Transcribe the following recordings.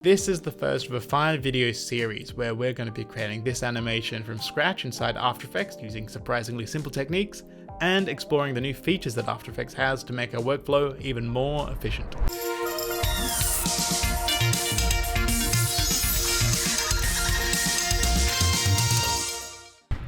This is the first of a 5-video series where we're going to be creating this animation from scratch inside After Effects using surprisingly simple techniques and exploring the new features that After Effects has to make our workflow even more efficient.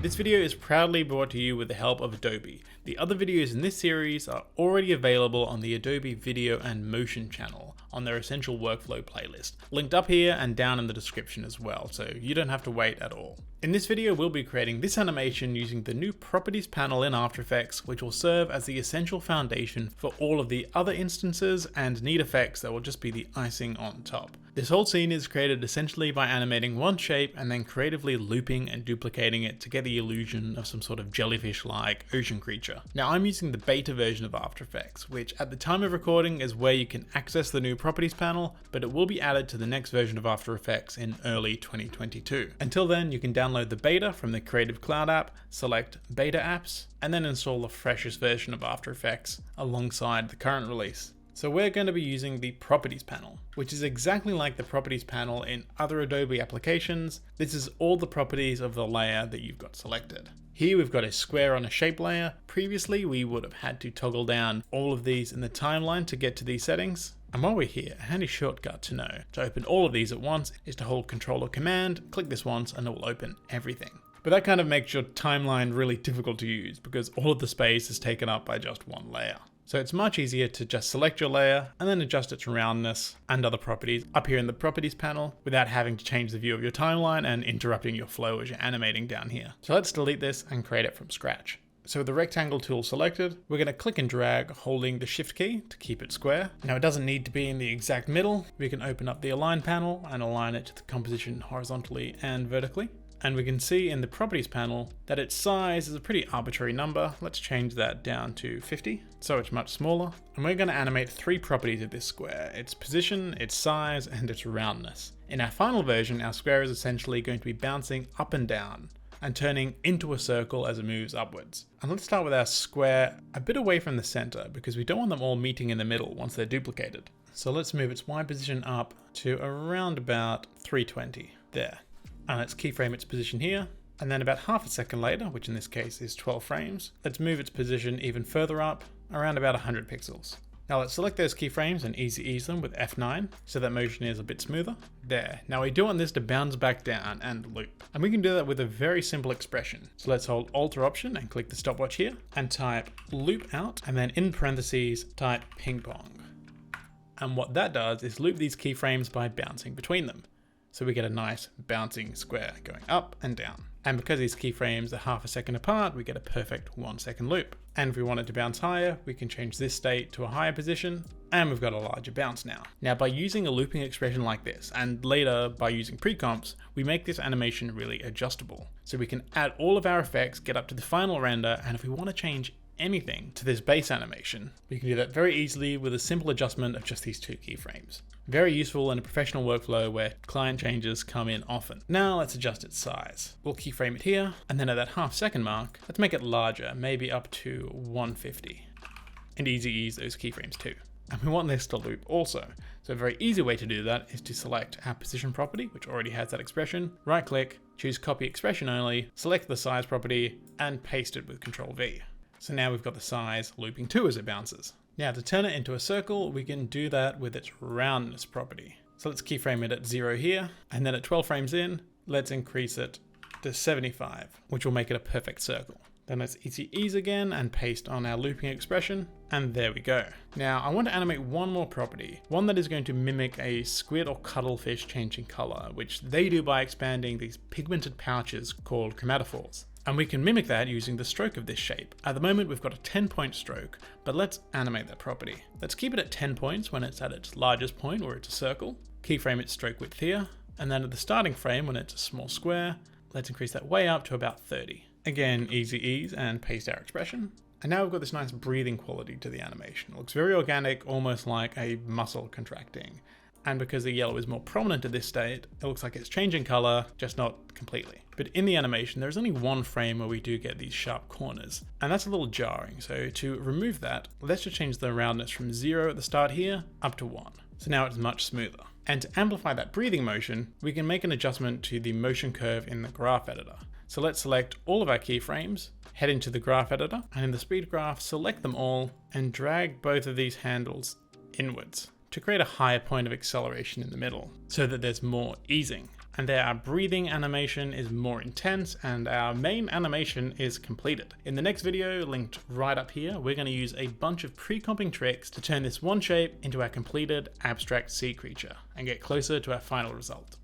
This video is proudly brought to you with the help of Adobe. The other videos in this series are already available on the Adobe Video and Motion channel on their Essential Workflow playlist, linked up here and down in the description as well, so you don't have to wait at all. In this video, we'll be creating this animation using the new Properties panel in After Effects, which will serve as the essential foundation for all of the other instances and neat effects that will just be the icing on top. This whole scene is created essentially by animating one shape and then creatively looping and duplicating it to get the illusion of some sort of jellyfish-like ocean creature. Now I'm using the beta version of After Effects, which at the time of recording is where you can access the new Properties panel, but it will be added to the next version of After Effects in early 2022. Until then, you can download the beta from the Creative Cloud app, select Beta Apps, and then install the freshest version of After Effects alongside the current release. So we're going to be using the Properties panel, which is exactly like the Properties panel in other Adobe applications. This is all the properties of the layer that you've got selected. Here we've got a square on a shape layer. Previously, we would have had to toggle down all of these in the timeline to get to these settings. And while we're here, a handy shortcut to know to open all of these at once is to hold Control or Command, click this once, and it will open everything. But that kind of makes your timeline really difficult to use because all of the space is taken up by just one layer. So it's much easier to just select your layer and then adjust its roundness and other properties up here in the Properties panel without having to change the view of your timeline and interrupting your flow as you're animating down here. So let's delete this and create it from scratch. So with the rectangle tool selected, we're going to click and drag holding the Shift key to keep it square. Now it doesn't need to be in the exact middle. We can open up the Align panel and align it to the composition horizontally and vertically. And we can see in the Properties panel that its size is a pretty arbitrary number. Let's change that down to 50, so it's much smaller. And we're going to animate 3 properties of this square: its position, its size, and its roundness. In our final version, our square is essentially going to be bouncing up and down and turning into a circle as it moves upwards. And let's start with our square a bit away from the center because we don't want them all meeting in the middle once they're duplicated. So let's move its Y position up to around about 320, there. And let's keyframe its position here. And then about half a second later, which in this case is 12 frames, let's move its position even further up, around about 100 pixels. Now let's select those keyframes and easy ease them with F9 so that motion is a bit smoother. There. Now we do want this to bounce back down and loop. And we can do that with a very simple expression. So let's hold Alt or Option and click the stopwatch here and type loop out and then in parentheses type ping pong. And what that does is loop these keyframes by bouncing between them. So we get a nice bouncing square going up and down. And because these keyframes are half a second apart, we get a perfect 1 second loop. And if we want it to bounce higher, we can change this state to a higher position, and we've got a larger bounce now. Now by using a looping expression like this, and later by using pre-comps, we make this animation really adjustable. So we can add all of our effects, get up to the final render, and if we want to change anything to this base animation, we can do that very easily with a simple adjustment of just these 2 keyframes. Very useful in a professional workflow where client changes come in often. Now let's adjust its size. We'll keyframe it here, and then at that half second mark, let's make it larger, maybe up to 150. And easy ease those keyframes too. And we want this to loop also. So a very easy way to do that is to select our position property, which already has that expression, right click, choose copy expression only, select the size property, and paste it with Control V. So now we've got the size looping too as it bounces. Now to turn it into a circle, we can do that with its roundness property. So let's keyframe it at 0 here, and then at 12 frames in, let's increase it to 75, which will make it a perfect circle. Then let's easy ease again and paste on our looping expression, and there we go. Now I want to animate one more property, one that is going to mimic a squid or cuttlefish changing color, which they do by expanding these pigmented pouches called chromatophores. And we can mimic that using the stroke of this shape. At the moment, we've got a 10-point stroke, but let's animate that property. Let's keep it at 10 points when it's at its largest point, where it's a circle. Keyframe its stroke width here. And then at the starting frame, when it's a small square, let's increase that way up to about 30. Again, easy ease and paste our expression. And now we've got this nice breathing quality to the animation. It looks very organic, almost like a muscle contracting. And because the yellow is more prominent at this state, it looks like it's changing color, just not completely. But in the animation, there's only one frame where we do get these sharp corners, and that's a little jarring. So to remove that, let's just change the roundness from 0 at the start here up to 1. So now it's much smoother. And to amplify that breathing motion, we can make an adjustment to the motion curve in the graph editor. So let's select all of our keyframes, head into the graph editor, and in the speed graph, select them all and drag both of these handles inwards to create a higher point of acceleration in the middle so that there's more easing. And there our breathing animation is more intense and our main animation is completed. In the next video, linked right up here, we're going to use a bunch of pre-comping tricks to turn this one shape into our completed abstract sea creature and get closer to our final result.